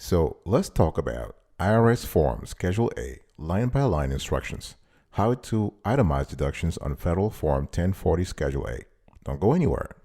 So let's talk about IRS Form Schedule A Line-by-Line Instructions, how to itemize deductions on Federal Form 1040 Schedule A. Don't go anywhere.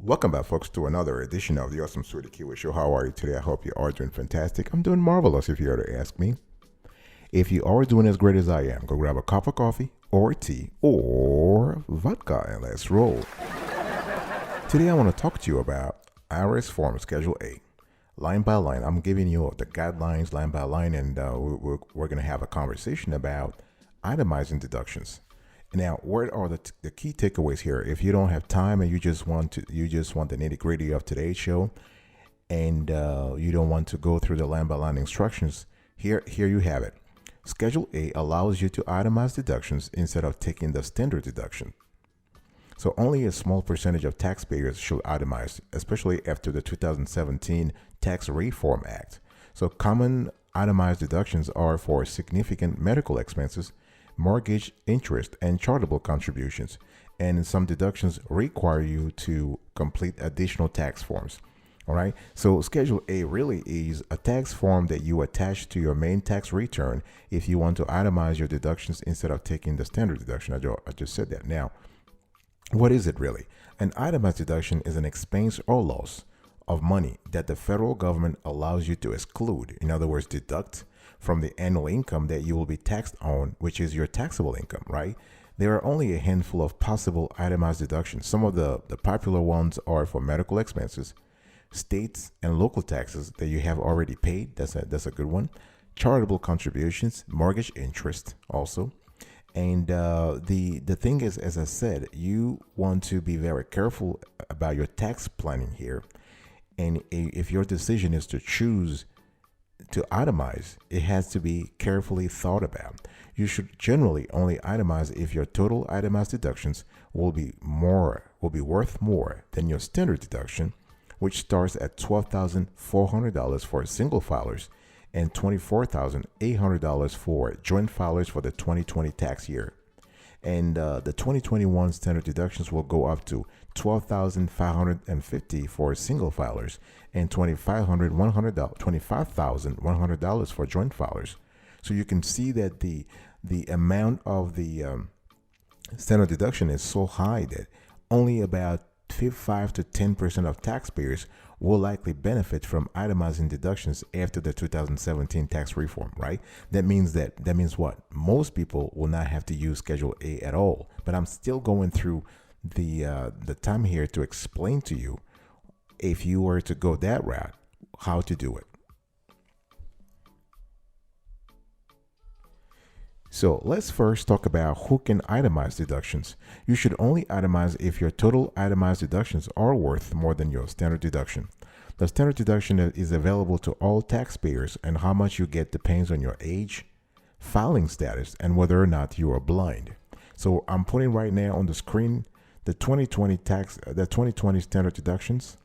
Welcome back, folks, to another edition of the Awesome Sweetie Kiwi Show. How are you today? I hope you are doing fantastic. I'm doing marvelous, if you were to ask me. If you are doing as great as I am, go grab a cup of coffee or tea or vodka and let's roll. Today I want to talk to you about IRS Form Schedule A, line by line. I'm giving you the guidelines line by line, and we're going to have a conversation about itemizing deductions. Now, what are the key takeaways here? If you don't have time and you just want the nitty gritty of today's show, and you don't want to go through the line by line instructions, here you have it. Schedule A allows you to itemize deductions instead of taking the standard deduction. So only a small percentage of taxpayers should itemize, especially after the 2017 Tax Reform Act. So common itemized deductions are for significant medical expenses, mortgage interest, and charitable contributions, and some deductions require you to complete additional tax forms. All right, so Schedule A really is a tax form that you attach to your main tax return if you want to itemize your deductions instead of taking the standard deduction. I just said that. Now, what is it really? An itemized deduction is an expense or loss of money that the federal government allows you to exclude, in other words, deduct from the annual income that you will be taxed on, which is your taxable income, right? There are only a handful of possible itemized deductions. Some of the popular ones are for medical expenses, states and local taxes that you have already paid. That's a good one. Charitable contributions, mortgage interest also. And the thing is, as I said, you want to be very careful about your tax planning here. And if your decision is to choose to itemize, it has to be carefully thought about. You should generally only itemize if your total itemized deductions will be worth more than your standard deduction, which starts at $12,400 for single filers and $24,800 for joint filers for the 2020 tax year. And the 2021 standard deductions will go up to $12,550 for single filers and $25,100 for joint filers. So you can see that the amount of the standard deduction is so high that only about 5 to 10% of taxpayers will likely benefit from itemizing deductions after the 2017 tax reform, right? That means what? Most people will not have to use Schedule A at all. But I'm still going through the time here to explain to you, if you were to go that route, how to do it. So let's first talk about who can itemize deductions. You should only itemize if your total itemized deductions are worth more than your standard deduction. The standard deduction is available to all taxpayers, and how much you get depends on your age, filing status, and whether or not you are blind. So I'm putting right now on the screen the 2020 standard deductions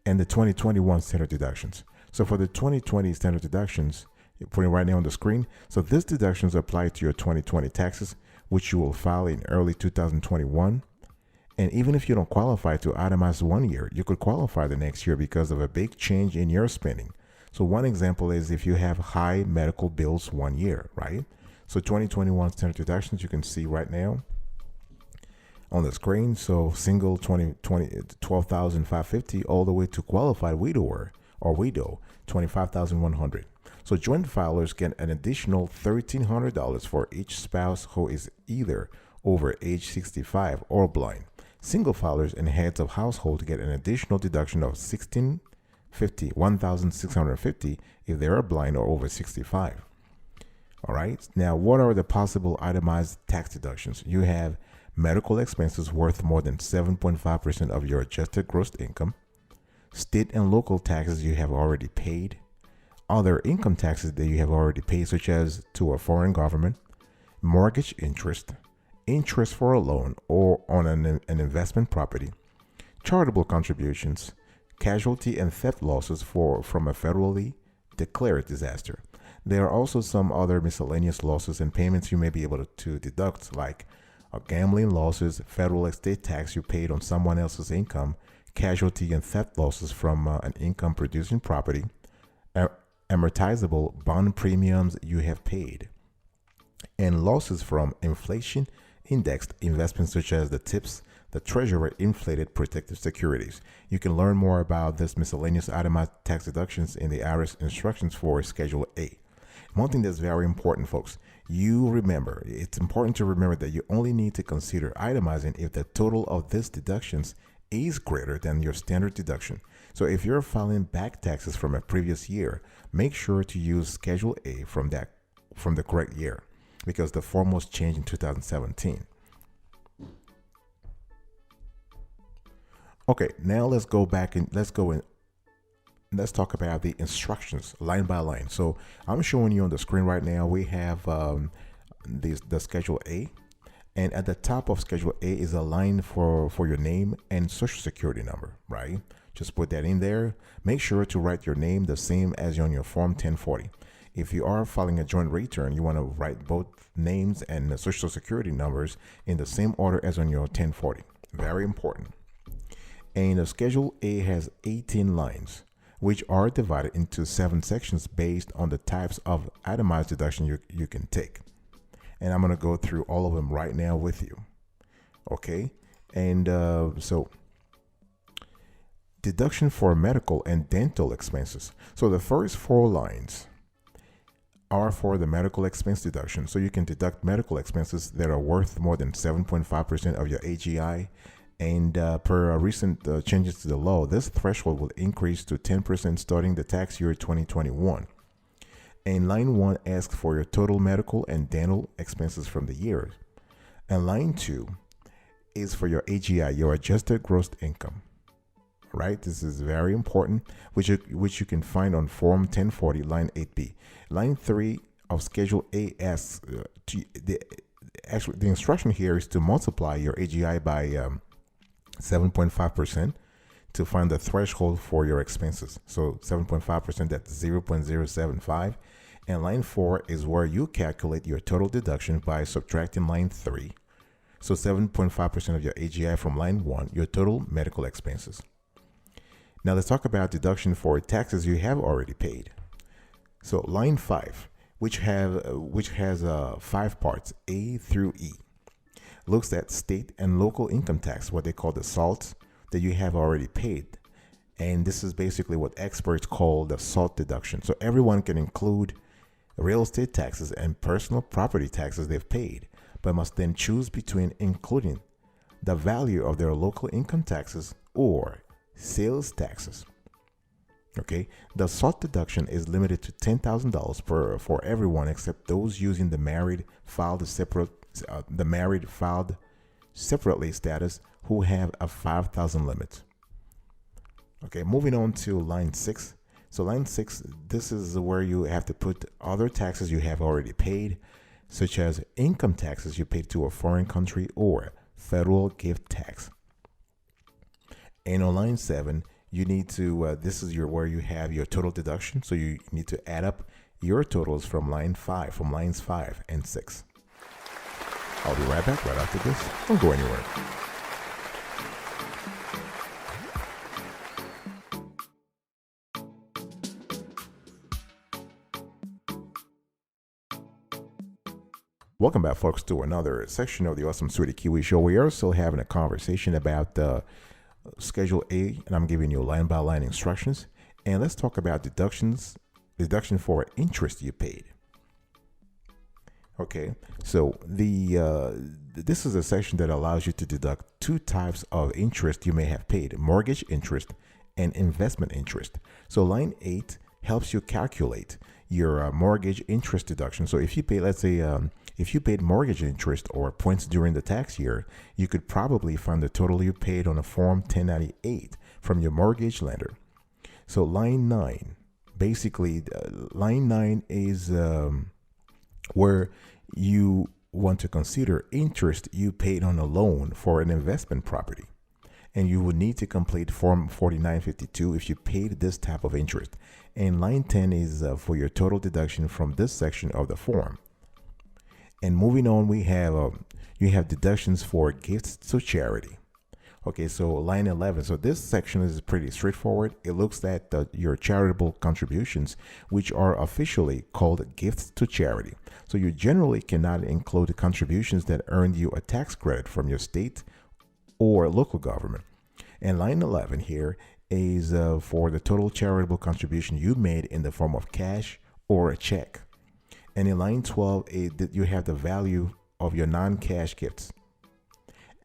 and the 2021 standard deductions. So for the 2020 standard deductions, you're putting right now on the screen. So these deductions apply to your 2020 taxes, which you will file in early 2021. And even if you don't qualify to itemize 1 year, you could qualify the next year because of a big change in your spending. So one example is if you have high medical bills 1 year, right? So 2021 standard deductions, you can see right now on the screen. So single 12,550 all the way to qualified widower or widow, 25,100. So joint filers get an additional $1,300 for each spouse who is either over age 65 or blind. Single filers and heads of household get an additional deduction of $1,650 if they are blind or over 65. All right. Now, what are the possible itemized tax deductions? You have medical expenses worth more than 7.5% of your adjusted gross income. state and local taxes you have already paid, other income taxes that you have already paid, such as to a foreign government, mortgage interest, interest for a loan or on an investment property, charitable contributions, casualty and theft losses from a federally declared disaster. There are also some other miscellaneous losses and payments you may be able to deduct, like gambling losses, federal estate tax you paid on someone else's income, casualty and theft losses from an income producing property, amortizable bond premiums you have paid, and losses from inflation indexed investments such as the TIPS, the Treasurer inflated protective securities. You can learn more about this miscellaneous itemized tax deductions in the IRS instructions for Schedule A. One thing that's very important, folks, it's important to remember that you only need to consider itemizing if the total of these deductions is greater than your standard deduction. So if you're filing back taxes from a previous year, make sure to use Schedule A from the correct year, because the form was changed in 2017. Okay, now let's go back and let's talk about the instructions line by line. So I'm showing you on the screen right now, we have the Schedule A, and at the top of Schedule A is a line for your name and social security number, right? Just put that in there. Make sure to write your name the same as on your Form 1040. If you are filing a joint return, you want to write both names and the social security numbers in the same order as on your 1040. Very important. And the Schedule A has 18 lines, which are divided into 7 sections based on the types of itemized deduction you can take. And I'm going to go through all of them right now with you. Okay. And so deduction for medical and dental expenses. So the first 4 lines are for the medical expense deduction. So you can deduct medical expenses that are worth more than 7.5% of your AGI. And per recent changes to the law, this threshold will increase to 10% starting the tax year 2021. And line 1 asks for your total medical and dental expenses from the year. And line 2 is for your AGI, your adjusted gross income. Right? This is very important, which you can find on Form 1040, line 8B. Line 3 of Schedule A asks, the instruction here is to multiply your AGI by 7.5% to find the threshold for your expenses. So 7.5%, that's 0.075. And line 4 is where you calculate your total deduction by subtracting line 3. So 7.5% of your AGI from line 1, your total medical expenses. Now let's talk about deduction for taxes you have already paid. So line 5, which has 5 parts, A through E, looks at state and local income tax, what they call the SALT, that you have already paid. And this is basically what experts call the SALT deduction. So everyone can include real estate taxes and personal property taxes they've paid, but must then choose between including the value of their local income taxes or sales taxes. Okay, the SALT deduction is limited to $10,000 for everyone except those using the married filed separately status who have a 5,000 limit. Okay, moving on to line 6. So line 6, this is where you have to put other taxes you have already paid, such as income taxes you paid to a foreign country or federal gift tax. And on line 7, you need to, this is where you have your total deduction. So you need to add up your totals from lines 5 and 6. I'll be right back right after this. Don't go anywhere. Welcome back, folks, to another section of the Awesome Sweetie Kiwi Show. We are still having a conversation about Schedule A, and I'm giving you line by line instructions. And let's talk about deduction for interest you paid. Okay, so this is a section that allows you to deduct 2 types of interest you may have paid: mortgage interest and investment interest. So line 8 helps you calculate your mortgage interest deduction. So if you pay, let's say, if you paid mortgage interest or points during the tax year, you could probably find the total you paid on a Form 1098 from your mortgage lender. So line 9, basically, line 9 is where you want to consider interest you paid on a loan for an investment property. And you would need to complete Form 4952 if you paid this type of interest. And line 10 is for your total deduction from this section of the form. And moving on, we have you have deductions for gifts to charity. Okay, so line 11. So this section is pretty straightforward. It looks at your charitable contributions, which are officially called gifts to charity. So you generally cannot include contributions that earned you a tax credit from your state or local government. And line 11 here is for the total charitable contribution you made in the form of cash or a check. And in line 12, you have the value of your non-cash gifts.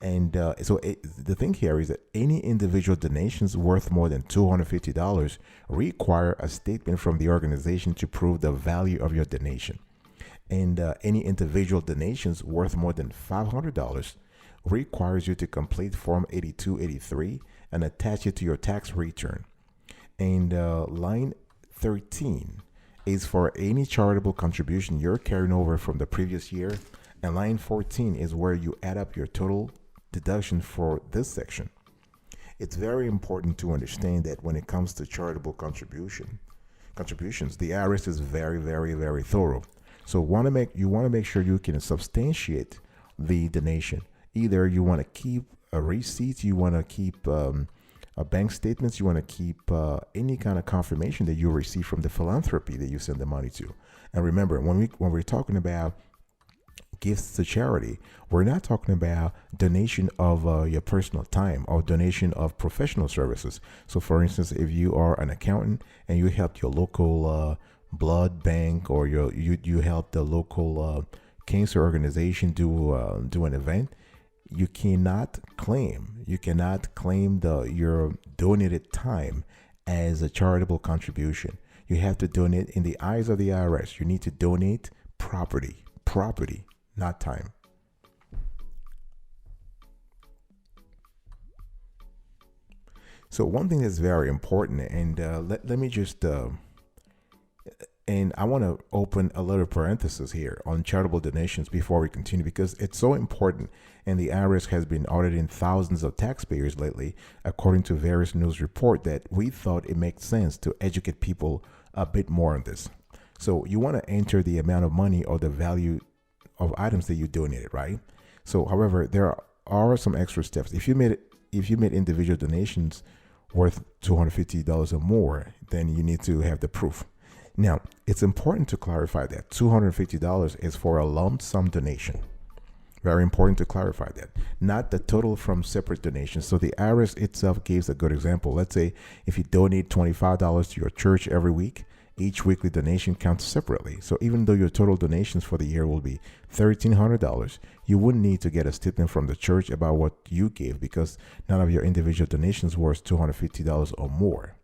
And the thing here is that any individual donations worth more than $250 require a statement from the organization to prove the value of your donation. And any individual donations worth more than $500 requires you to complete Form 8283 and attach it to your tax return. And line 13 is for any charitable contribution you're carrying over from the previous year. And line 14 is where you add up your total deduction for this section. It's very important to understand that when it comes to charitable contributions, the IRS is very, very, very thorough. So you want to make sure you can substantiate the donation. Either you want to keep a receipt, you want to keep a bank statements, you want to keep any kind of confirmation that you receive from the philanthropy that you send the money to. And remember, when we're talking about gifts to charity, we're not talking about donation of your personal time or donation of professional services. So for instance, if you are an accountant and you help your local blood bank, or you help the local cancer organization do an event, you cannot claim your donated time as a charitable contribution. You have to donate in the eyes of the IRS. You need to donate property, not time. So one thing that's very important, and let me just, and I want to open a little parenthesis here on charitable donations before we continue, because it's so important. And the IRS has been auditing thousands of taxpayers lately, according to various news reports, that we thought it makes sense to educate people a bit more on this. So you want to enter the amount of money or the value of items that you donated, right? So, however, there are some extra steps. If you made individual donations worth $250 or more, then you need to have the proof. Now, it's important to clarify that $250 is for a lump sum donation. Very important to clarify that, not the total from separate donations. So the IRS itself gives a good example. Let's say if you donate $25 to your church every week, each weekly donation counts separately. So even though your total donations for the year will be $1,300, you wouldn't need to get a statement from the church about what you gave, because none of your individual donations worth $250 or more.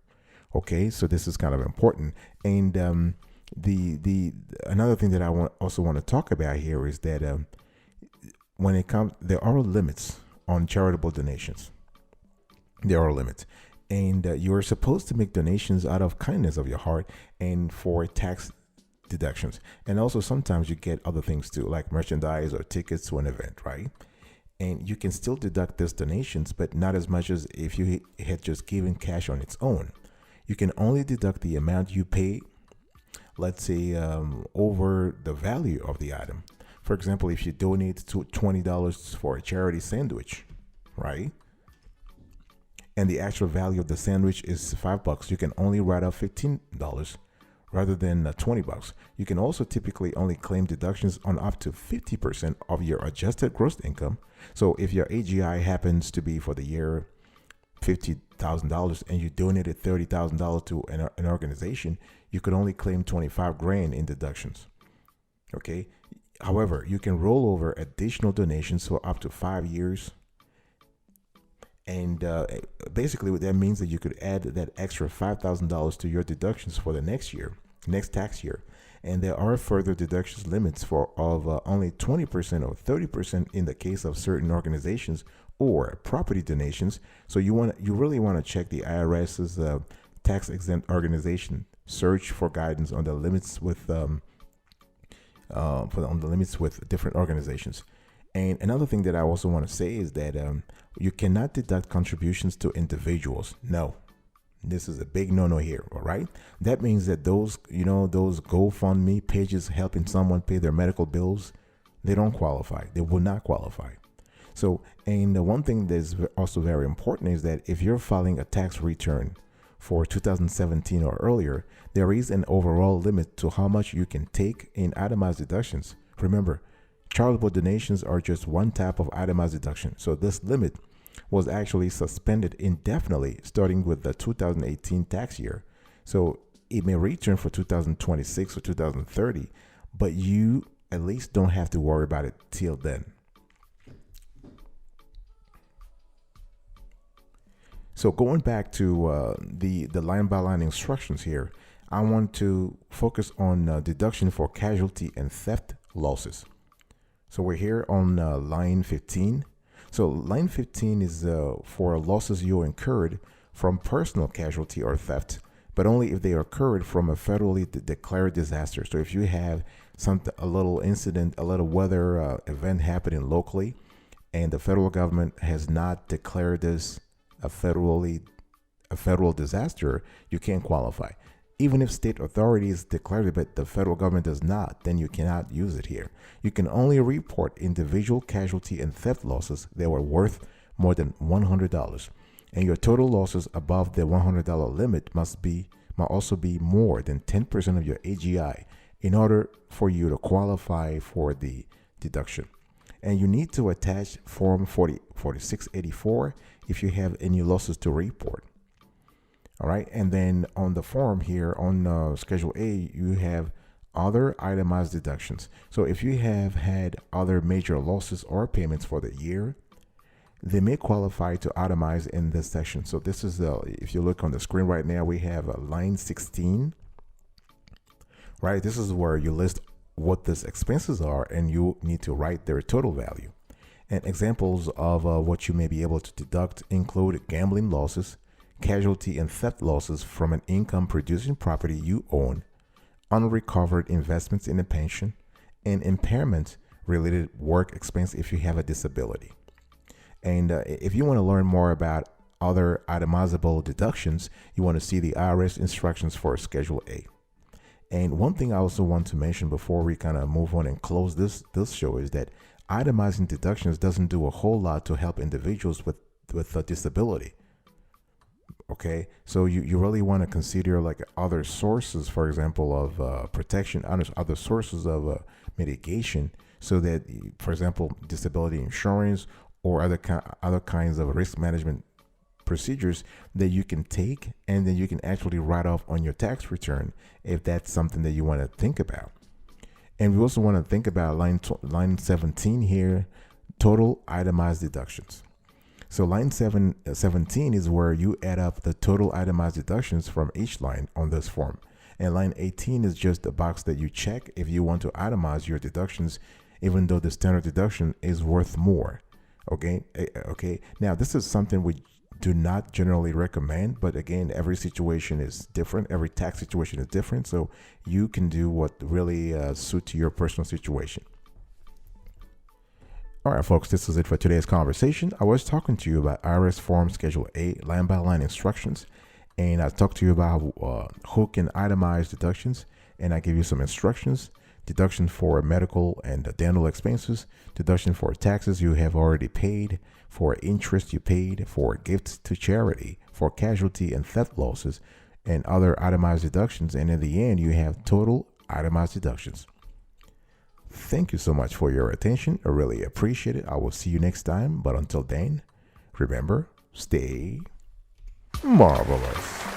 Okay, so this is kind of important. And the another thing that I also want to talk about here is that when it comes, there are limits on charitable donations. There are limits. And you are supposed to make donations out of kindness of your heart and for tax deductions. And also sometimes you get other things too, like merchandise or tickets to an event, right? And you can still deduct these donations, but not as much as if you had just given cash on its own. You can only deduct the amount you pay, let's say, over the value of the item. For example, if you donate $20 for a charity sandwich, right? And the actual value of the sandwich is $5, you can only write off $15 rather than $20. You can also typically only claim deductions on up to 50% of your adjusted gross income. So if your AGI happens to be for the year $50,000 and you donated $30,000 to an organization, you could only claim $25,000 in deductions. Okay. However, you can roll over additional donations for up to 5 years. And basically what that means that you could add that extra $5,000 to your deductions for the next tax year. And there are further deductions limits of only 20% or 30% in the case of certain organizations or property donations. So you really want to check the IRS's tax exempt organization. Search for guidance on the limits with on the limits with different organizations. And another thing that I also want to say is that you cannot deduct contributions to individuals. No, this is a big no-no here. All right, that means that those GoFundMe pages helping someone pay their medical bills, they don't qualify. They will not qualify. So, and the one thing that is also very important is that if you're filing a tax return for 2017 or earlier, there is an overall limit to how much you can take in itemized deductions. Remember, charitable donations are just one type of itemized deduction. So this limit was actually suspended indefinitely starting with the 2018 tax year. So it may return for 2026 or 2030, but you at least don't have to worry about it till then. So going back to the line-by-line instructions here, I want to focus on deduction for casualty and theft losses. So we're here on line 15. So line 15 is for losses you incurred from personal casualty or theft, but only if they occurred from a federally declared disaster. So if you have a little incident, a little weather event happening locally, and the federal government has not declared this a federal disaster, you can't qualify. Even if state authorities declared it, but the federal government does not, then you cannot use it here. You can only report individual casualty and theft losses that were worth more than $100, and your total losses above the $100 limit must also be more than 10% of your AGI in order for you to qualify for the deduction. And you need to attach Form 4684 if you have any losses to report. All right, and then on the form here on Schedule A, you have other itemized deductions. So if you have had other major losses or payments for the year, they may qualify to itemize in this section. So this is if you look on the screen right now, we have line 16. Right, this is where you list what these expenses are, and you need to write their total value. And examples of what you may be able to deduct include gambling losses, casualty and theft losses from an income producing property you own, unrecovered investments in a pension, and impairment related work expense if you have a disability. And if you want to learn more about other itemizable deductions, you want to see the IRS instructions for Schedule A. And one thing I also want to mention before we kind of move on and close this show is that itemizing deductions doesn't do a whole lot to help individuals with a disability. Okay, so you really want to consider like other sources, for example, of protection, other sources of mitigation, so that, for example, disability insurance or other kinds of risk management procedures that you can take, and then you can actually write off on your tax return if that's something that you want to think about. And we also want to think about line 17 here, total itemized deductions. So line 17 is where you add up the total itemized deductions from each line on this form. And line 18 is just the box that you check if you want to itemize your deductions, even though the standard deduction is worth more. Okay. Now, this is something we do not generally recommend, but again, every situation is different. Every tax situation is different. So you can do what really suits your personal situation. All right, folks, this is it for today's conversation. I was talking to you about IRS Form Schedule A line-by-line instructions, and I talked to you about who can itemize deductions, and I give you some instructions: deduction for medical and dental expenses, deduction for taxes you have already paid, for interest you paid, for gifts to charity, for casualty and theft losses, and other itemized deductions. And in the end, you have total itemized deductions. Thank you so much for your attention. I really appreciate it. I will see you next time. But until then, remember, stay marvelous.